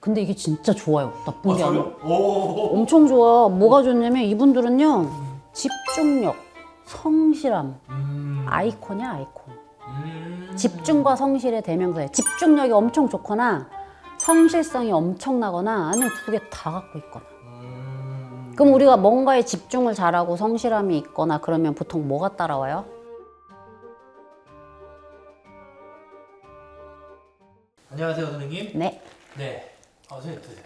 근데 이게 진짜 좋아요. 나쁜 게 아니라. 오. 엄청 좋아. 뭐가 좋냐면 이분들은요. 집중력, 성실함. 아이콘이야, 아이콘. 집중과 성실의 대명사예요. 집중력이 엄청 좋거나 성실성이 엄청나거나 아니면 두 개 다 갖고 있거나. 그럼 우리가 뭔가에 집중을 잘하고 성실함이 있거나 그러면 보통 뭐가 따라와요? 안녕하세요, 선생님. 네. 네. 선생님 드세요.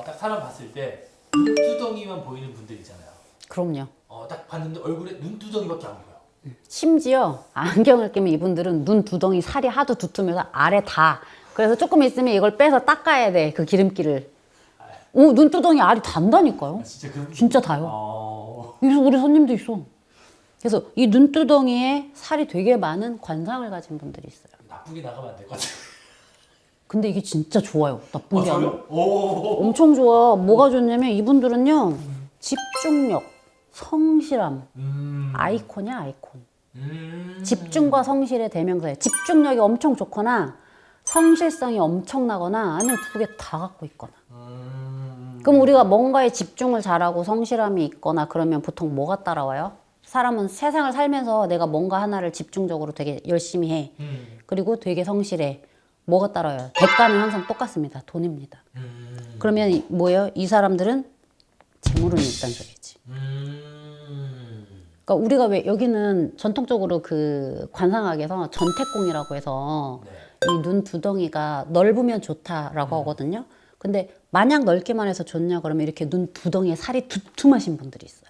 딱 사람 봤을 때 눈두덩이만 보이는 분들 있잖아요. 그럼요. 딱 봤는데 얼굴에 눈두덩이밖에 안 보여. 심지어 안경을 끼면 이분들은 눈 두덩이 살이 하도 두툼해서 아래 다. 그래서 조금 있으면 이걸 빼서 닦아야 돼. 그 기름기를. 오, 눈 두덩이 알이 단다니까요. 진짜 그런 진짜 다요. 그래서 우리 손님도 있어. 그래서 이 눈두덩이에 살이 되게 많은 관상을 가진 분들이 있어요. 나쁘게 나가면 안 될 것 같아요. 근데 이게 진짜 좋아요. 나쁜 게 아니라. 오. 엄청 좋아. 뭐가 좋냐면 이분들은요. 집중력, 성실함. 아이콘이야, 아이콘. 집중과 성실의 대명사예요. 집중력이 엄청 좋거나 성실성이 엄청나거나 아니면 두 개 다 갖고 있거나. 그럼 우리가 뭔가에 집중을 잘하고 성실함이 있거나 그러면 보통 뭐가 따라와요? 사람은 세상을 살면서 내가 뭔가 하나를 집중적으로 되게 열심히 해. 그리고 되게 성실해. 뭐가 따라와요? 대가는 항상 똑같습니다. 돈입니다. 그러면 뭐예요? 이 사람들은 재물은 있다는 소리지. 그러니까 우리가 왜 여기는 전통적으로 그 관상학에서 전태궁이라고 해서 이 눈 두덩이가 넓으면 좋다라고 하거든요. 근데 마냥 넓기만 해서 좋냐 그러면 이렇게 눈 두덩이에 살이 두툼하신 분들이 있어요.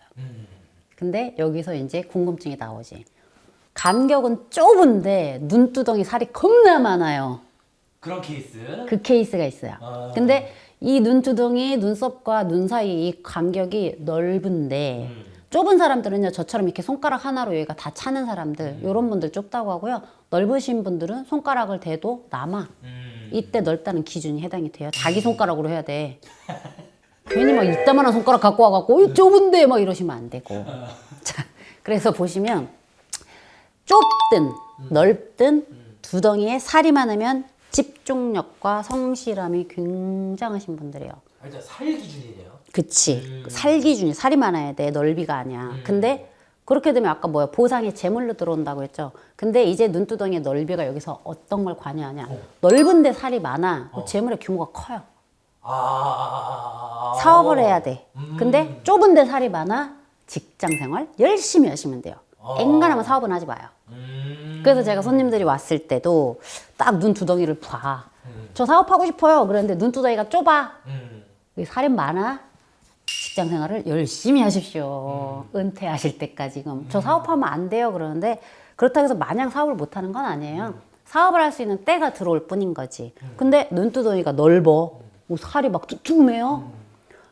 근데 여기서 이제 궁금증이 나오지. 간격은 좁은데 눈두덩이 살이 겁나 많아요. 그런 케이스. 그 케이스가 있어요. 근데 이 눈두덩이, 눈썹과 눈 사이 이 간격이 넓은데 좁은 사람들은요, 저처럼 이렇게 손가락 하나로 여기가 다 차는 사람들, 이런 분들 좁다고 하고요. 넓으신 분들은 손가락을 대도 남아. 이때 넓다는 기준이 해당이 돼요. 자기 손가락으로 해야 돼. 괜히 막 이따만한 손가락 갖고 와갖고 좁은데 막 이러시면 안 되고. 자, 그래서 보시면 좁든 넓든 두덩이에 살이 많으면 집중력과 성실함이 굉장하신 분들이에요. 일단 살 기준이네요. 그치. 살 기준이 살이 많아야 돼. 넓이가 아니야. 근데 그렇게 되면 아까 뭐야? 보상이 재물로 들어온다고 했죠. 근데 이제 눈두덩이의 넓이가 여기서 어떤 걸 관여하냐. 넓은데 살이 많아. 재물의 규모가 커요. 사업을 해야 돼. 근데 좁은데 살이 많아. 직장 생활 열심히 하시면 돼요. 앵간하면 사업은 하지 마요. 그래서 제가 손님들이 왔을 때도 딱 눈 두덩이를 봐. 저 사업하고 싶어요. 그런데 눈 두덩이가 좁아. 살이 많아. 직장 생활을 열심히 하십시오. 은퇴하실 때까지. 저 사업하면 안 돼요. 그러는데 그렇다고 해서 마냥 사업을 못 하는 건 아니에요. 사업을 할 수 있는 때가 들어올 뿐인 거지. 근데 눈두덩이가 넓어. 살이 막 두툼해요.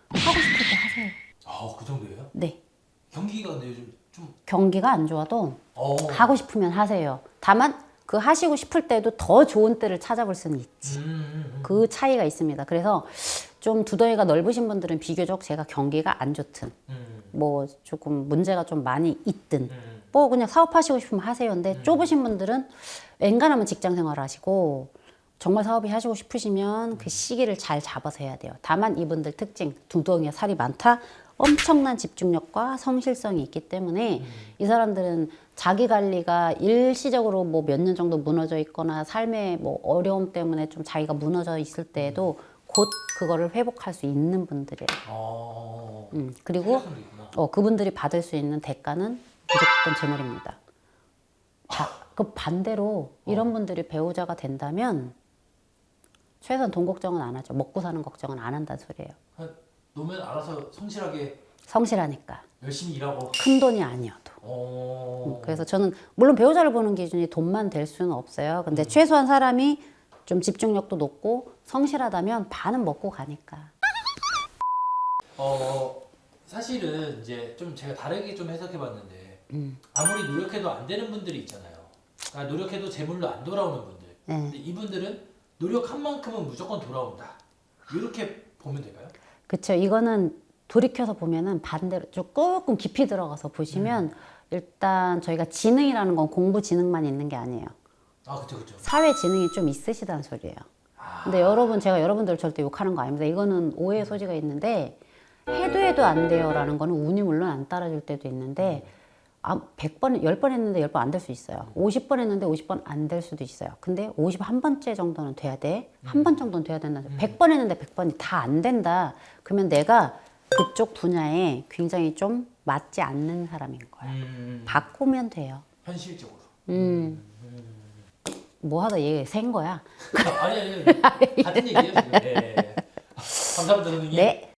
하고 싶을 때 하세요. 그 정도예요? 네. 경기가 근데 요즘 좀 경기가 안 좋아도 하고 싶으면 하세요. 다만 그 하시고 싶을 때도 더 좋은 때를 찾아볼 수는 있지. 그 차이가 있습니다. 그래서 좀 두덩이가 넓으신 분들은 비교적 제가 경기가 안 좋든 뭐 조금 문제가 좀 많이 있든 뭐 그냥 사업하시고 싶으면 하세요. 근데 좁으신 분들은 웬간하면 직장 생활 하시고 정말 사업이 하시고 싶으시면 그 시기를 잘 잡아서 해야 돼요. 다만 이분들 특징, 두덩이에 살이 많다. 엄청난 집중력과 성실성이 있기 때문에 이 사람들은 자기 관리가 일시적으로 뭐 몇 년 정도 무너져 있거나 삶의 뭐 어려움 때문에 좀 자기가 무너져 있을 때에도 곧 그거를 회복할 수 있는 분들이에요. 그리고 그분들이 받을 수 있는 대가는 무조건 재물입니다. 자, 그 반대로 이런 분들이 배우자가 된다면 최소한 돈 걱정은 안 하죠. 먹고 사는 걱정은 안 한다는 소리예요. 놓으면 알아서 성실하게 성실하니까. 열심히 일하고. 큰 돈이 아니어도. 그래서 저는 물론 배우자를 보는 기준이 돈만 될 수는 없어요. 근데 최소한 사람이 좀 집중력도 높고 성실하다면 반은 먹고 가니까. 사실은 이제 좀 제가 다르게 좀 해석해봤는데 아무리 노력해도 안 되는 분들이 있잖아요. 그러니까 노력해도 재물로 안 돌아오는 분들. 근데 이분들은 노력한 만큼은 무조건 돌아온다. 이렇게 보면 될까요? 그렇죠. 이거는 돌이켜서 보면은 반대로 조금 깊이 들어가서 보시면 일단 저희가 지능이라는 건 공부 지능만 있는 게 아니에요. 그렇죠. 사회 지능이 좀 있으시다는 소리예요. 근데 여러분, 제가 여러분들 절대 욕하는 거 아닙니다. 이거는 오해의 소지가 있는데, 해도 안 돼요라는 거는 운이 물론 안 따라줄 때도 있는데, 100번, 10번 했는데 10번 안 될 수 있어요. 50번 했는데 50번 안 될 수도 있어요. 근데 51번째 정도는 돼야 돼. 한 번 정도는 돼야 된다. 100번 했는데 100번이 다 안 된다. 그러면 내가 그쪽 분야에 굉장히 좀 맞지 않는 사람인 거야. 바꾸면 돼요. 현실적으로. 뭐 하다 얘 센 거야. 아니 같은 얘기예요 지금. 예. 감사합니다 선생님. 네.